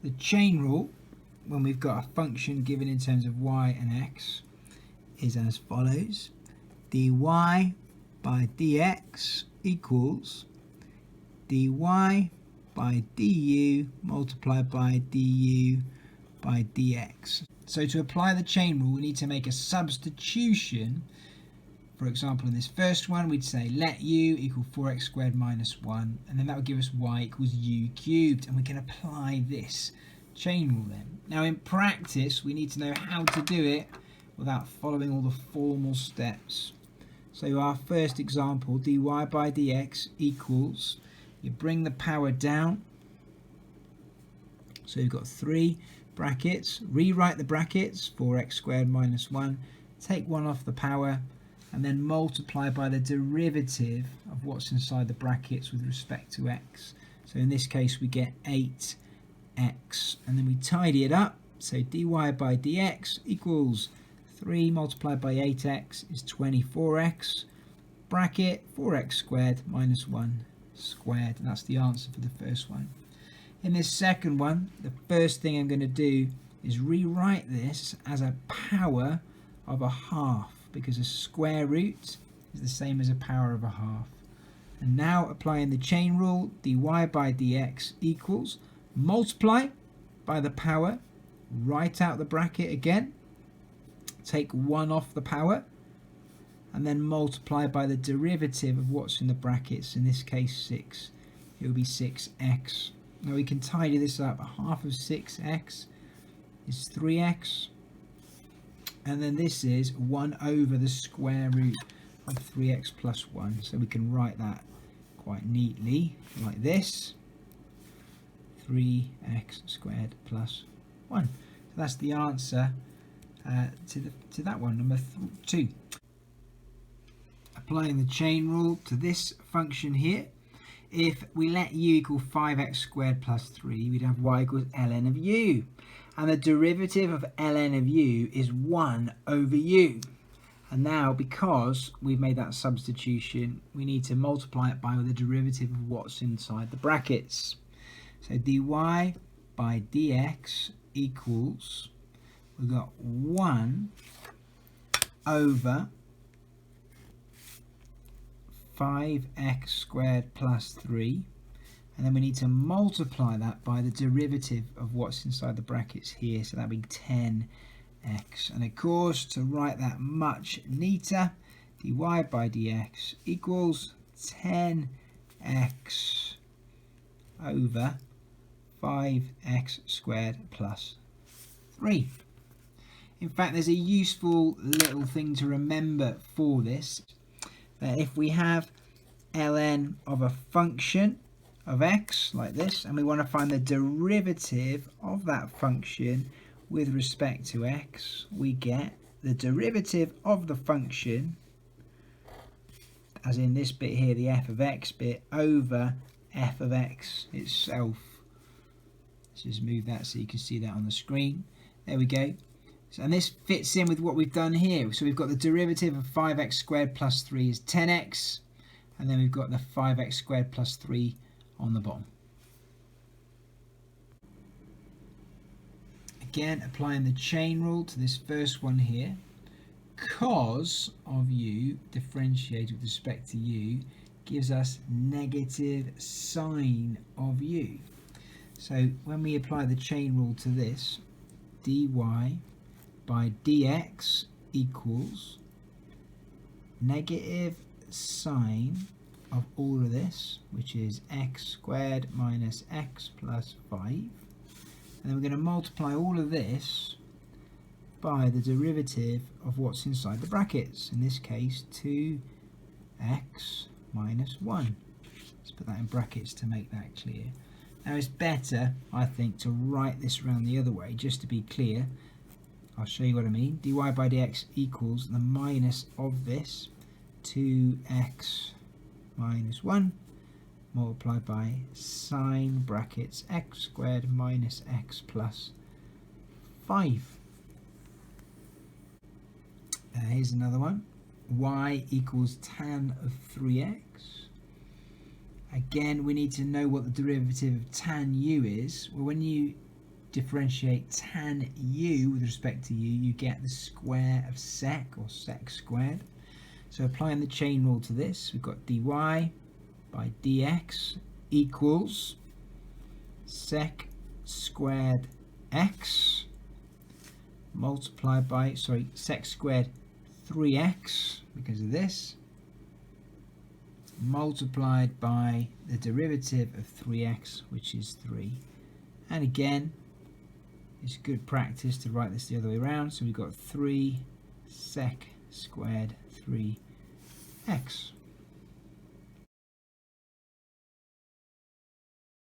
The chain rule, when we've got a function given in terms of y and x, is as follows. dy by dx equals dy by du multiplied by du by dx. So to apply the chain rule, we need to make a substitution. For example, in this first one, we'd say let u equal 4x squared minus 1, and then that would give us y equals u cubed, and we can apply this chain rule then. Now in practice, we need to know how to do it without following all the formal steps. So our first example, dy by dx equals, you bring the power down, so you've got 3 brackets, rewrite the brackets, 4x squared minus 1, take 1 off the power, and then multiply by the derivative of what's inside the brackets with respect to x. So in this case we get 8x, and then we tidy it up, so dy by dx equals 3 multiplied by 8x is 24x, bracket 4x squared minus 1 squared, and that's the answer for the first one. In this second one, the first thing I'm going to do is rewrite this as a power of a half, because a square root is the same as a power of a half. And now applying the chain rule, dy by dx equals multiply by the power, write out the bracket again, take 1 off the power, and then multiply by the derivative of what's in the brackets, in this case 6. It will be 6x. Now we can tidy this up. Half of 6x is 3x, and then this is 1 over the square root of 3x plus 1. So we can write that quite neatly like this, 3x squared plus 1. So that's the answer to that one, number 2. Applying the chain rule to this function here, if we let u equal 5x squared plus 3, we'd have y equals ln of u. And the derivative of ln of u is 1 over u. And now, because we've made that substitution, we need to multiply it by the derivative of what's inside the brackets. So dy by dx equals, we've got 1 over 5x squared plus 3, and then we need to multiply that by the derivative of what's inside the brackets here, so that'd be 10x. And of course, to write that much neater, dy by dx equals 10x over 5x squared plus 3. In fact, there's a useful little thing to remember for this, that if we have ln of a function of x like this, and we want to find the derivative of that function with respect to x, we get the derivative of the function, as in this bit here, the f of x bit, over f of x itself. Let's just move that so you can see that on the screen. There we go. So, and this fits in with what we've done here. So we've got the derivative of 5x squared plus 3 is 10x, and then we've got the 5x squared plus 3 on the bottom. Again, applying the chain rule to this first one here, cos of u differentiated with respect to u gives us negative sine of u. So when we apply the chain rule to this, dy by dx equals negative sine of all of this, which is x squared minus x plus 5. And then we're going to multiply all of this by the derivative of what's inside the brackets, in this case 2x minus 1. Let's put that in brackets to make that clear. Now it's better, I think, to write this around the other way, just to be clear. I'll show you what I mean. dy by dx equals the minus of this, 2x minus 1, multiplied by sine brackets x squared minus x plus 5. Here's another one. Y equals tan of 3x. Again, we need to know what the derivative of tan u is. Well, when you differentiate tan u with respect to u, you get the square of sec, or sec squared. So applying the chain rule to this, we've got dy by dx equals sec squared x multiplied by, sec squared 3x, because of this, multiplied by the derivative of 3x, which is 3. And again, it's good practice to write this the other way around. So we've got 3 sec squared 3x.